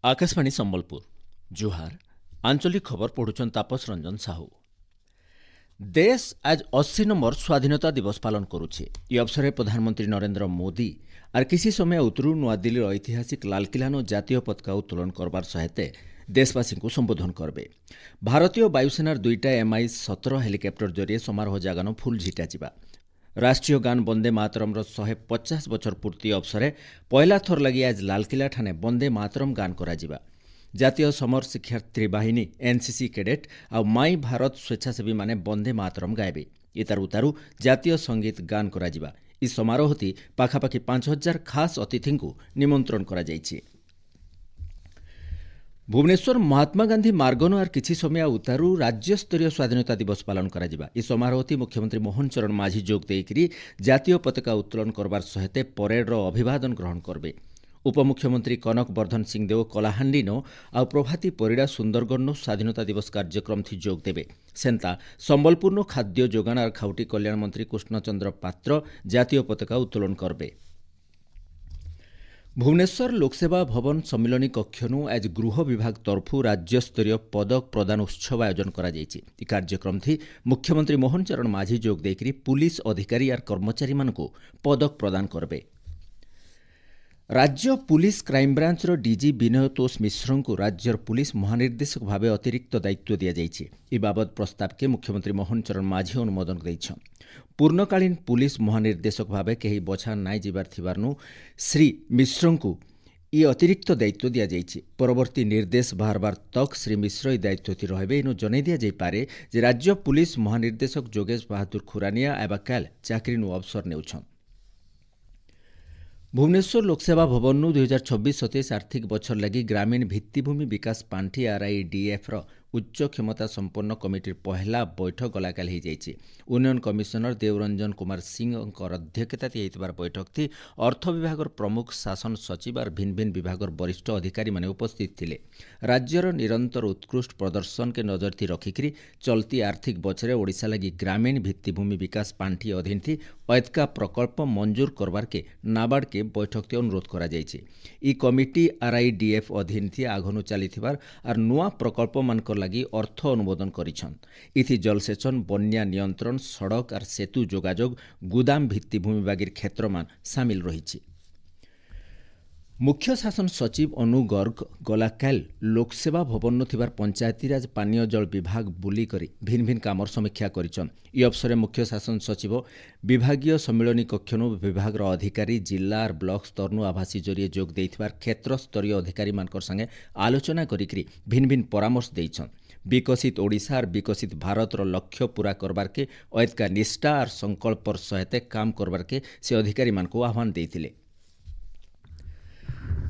आकाशवाणी संबलपुर जुहार आंचलिक खबर पढ़ुचन तापस रंजन साहू। देश आज 80 नंबर स्वाधीनता दिवस पालन करुछे। ई अवसर प्रधानमंत्री नरेंद्र मोदी आर किसी समय उतरू नुआदिल्लीर ऐतिहासिक लालकिलानो जातीय पताका उत्तोलन करबार सहिते देशवासी को संबोधन करबे। भारतीय वायुसेनार 2टा MI-17 हेलिकप्टर जरिए समारोह जागानो फुल झिटा जिबा। राष्ट्रीय गान वंदे मातरम 150 बछर पूर्ति अवसर पहला थर लगी आज लालकिला ठाने वंदे मातरम गान करा जिबा। जातीय समर शिक्षार्थी बाहिनी एनसीसी कैडेट और माई भारत स्वेच्छासेवी माने वंदे मातरम गायबे। इतारू उतारू जातीय संगीत गान करा जिबा। इ समारोहती पाखापाखि 5000 खास अतिथि को निमंत्रण करा जायछि। भुवनेश्वर महात्मा गांधी मार्गन आर किछि समय उतारू राज्यस्तरीय स्वाधीनता दिवस पालन करा जिबा। इ समारोहती मुख्यमंत्री मोहन चरण माझी जोग देइकरी जातीय पताका उत्तोलन करबार सहिते परेडर अभिवादन ग्रहण करबे। उपमुख्यमंत्री कनक वर्धन सिंहदेव कलाहांडीनो आ प्रभाती परिड़ा सुंदरगढ़ स्वाधीनता दिवस कार्यक्रम थी जोग देबे। सेंता संबलपुर खाद्य जोगान और खाउटी कल्याण मंत्री कृष्णचंद्र पात्र जातीय पताका उत्तोलन करबे। भुवनेश्वर लोकसेवा भवन सम्मिलनी कक्षनु आज गृह विभाग तरफु राज्यस्तरीय पदक प्रदान उत्सव आयोजन करा जायछि। इ कार्यक्रम थी मुख्यमंत्री मोहन चरण माझी जोग देकरी पुलिस अधिकारी और कर्मचारी मानकु पदक प्रदान करबे। राज्य पुलिस क्राइमब्रांच डीजी विनय तोष मिश्र को राज्यर पुलिस महानिर्देशक भाव अतिरिक्त दायित्व दि जाइए। इ बाबद प्रस्ताव के मुख्यमंत्री मोहन चरण माझी अनुमोदन देइछन। पूर्णकालीन पुलिस महानिर्देशक भाव कहीं बछा नाई जिबार थिबारनु श्री मिश्र को इ अतिरिक्त दायित्व दि जाइए। परवर्ती निर्देश बाहरबार तक श्री मिश्र इ दायित्व रहिबे इनु जनै दिया जाई पारे जे राज्य पुलिस महानिर्देशक जोगेश बहादुर खुरानिया एबा काल चाकरीनु अवसर नेउछन। भुवनेश्वर लोकसेवा भवन 2026-27 आर्थिक बछर लगी ग्रामीण भित्तिभूमि विकास पांठी RIDF उच्च क्षमता संपन्न कमिटी पहला बैठक गलाकाल हो जाइए। उन्नयन कमिशनर देवरंजन कुमार सिंह अध्यक्षता बैठक थी अर्थ विभाग प्रमुख शासन सचिव और भिन्न भिन्न विभाग वरिष्ठ अधिकारी माने उपस्थित थिले। राज्यर निरंतर उत्कृष्ट प्रदर्शन के नजर थी रखिक चलती आर्थिक बछरे ओडिशा लगी ग्रामीण भित्तिभूमि विकास पांठी अधीन थी ऐतका प्रकल्प मंजूर करबार के नाबार्ड के बैठक थी अनुरोध करा जाइए। इ कमिटी RIDF अधीन थी आघनु चलीथिबार और नुआ प्रकल्प मानकर लगी अर्थ अनुमोदन करिछन। इथि जलसेचन बन्या नियंत्रण सड़क और सेतु जोगाजोग गुदाम भित्तिभूमि बागिर क्षेत्रमान सामिल रहिछि। मुख्य शासन सचिव अनु गर्ग गलाकाल लोकसेवा भवन थिबार पंचायतीराज पानीय जल विभाग बुली करी भिन्न भिन्न कामर समीक्षा करिछन। इ अवसर मुख्य शासन सचिव विभागीय सम्मिलनी कक्षनु विभाग अधिकारी जिला और ब्लॉक स्तरनु आभासी जरिए जोग देइथिबार क्षेत्र स्तरीय अधिकारी मानकर संगे आलोचना करिकरी भिन्न भिन्न परामर्श देइछन। विकसित ओडिशा और विकसित भारत लक्ष्य पूरा करबार के ऐतका निष्ठा और संकल्पर सहित काम करबार के से अधिकारी मानकु आह्वान देइथिले।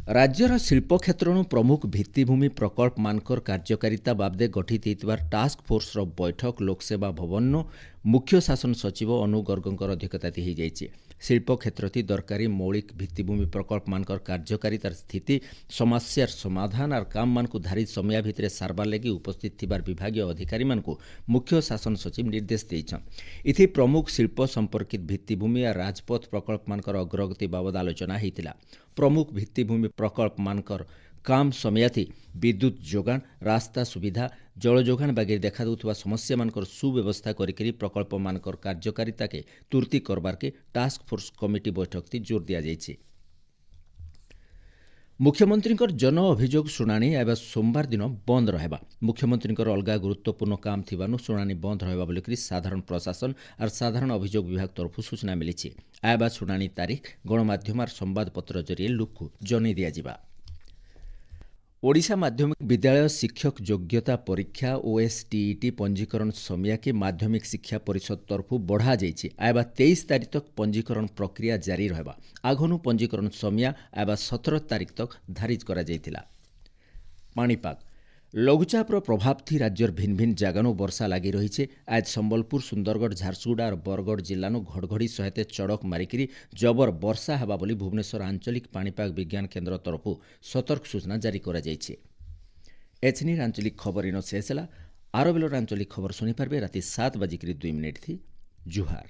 राज्यर शिल्प क्षेत्रनु प्रमुख भित्तिभूमि प्रकल्प मानकर कार्यकारिता बाबदे गठित होइतिबार टास्क फोर्स बैठक लोकसेवा भवन मुख्य शासन सचिव अनु गर्गंकर अध्यक्षता हो जाइए। शिल्प क्षेत्र थी दरकारी मौलिक भित्तिभूमि प्रकल्प मानकर कार्यकारितार स्थिति समस्यार समाधान और काम मानकु धारित समय भितर सारबार लगी उपस्थित थिबार विभागीय अधिकारी मानकु मुख्य शासन सचिव निर्देश देइछन। इथि प्रमुख शिल्प संपर्कित भित्तिभूमि और राजपथ प्रकल्प मानकर अग्रगति बाबद आलोचना होइतिला। प्रमुख भित्तिभूमि प्रकल्प मानकर काम समयाथी विद्युत जोगान रास्ता सुविधा जल जोगान बागे देखा देउथबा समस्या मानकर सुव्यवस्था करिकरी प्रकल्प मानकर कार्यकारिता के तुर्ती करबार के टास्क फोर्स कमिटी बैठक थी जोर दिया जाइए। मुख्यमंत्री जन अभियोग शुणाणी एवं सोमवार दिन बंद रहबा। मुख्यमंत्री अलगा गुरुत्वपूर्ण काम थिबानु शुणाणी बंद रहबा बोलिकरी साधारण प्रशासन और साधारण अभियोग विभाग तरफु सूचना मिली। आयबा शुणाणी तारीख गणमाध्यम और संवादपत्र जरिए लोक जन दिया जिबा। ओडिशा माध्यमिक विद्यालय शिक्षक योग्यता परीक्षा OSTET पंजीकरण समय के माध्यमिक शिक्षा परिषद तरफु बढ़ा जाइए। आयबा 23 तारीख तक पंजीकरण प्रक्रिया जारी रहबा। आघनु पंजीकरण समय आयबा 17 तारीख तक धारिज करा जाइतिला। पाणीपाग लघुचापर प्रभाव थी राज्यर भिन्न भिन्न जगानु वर्षा लगी रही। आज संबलपुर सुंदरगढ़ झारसुगुड़ा और बरगढ़ जिल्लानु घड़घड़ी सहित चढ़क मारिकी जबर वर्षा हेबा बोली भुवनेश्वर आंचलिक पाणीपाग विज्ञान केन्द्र तरफु सतर्क सूचना जारी करा जाइए। एचनी आंचलिक खबर इन शेष है। आर बेलर आंचलिक खबर शुणिपारे राति 7:02 थी। जुहार।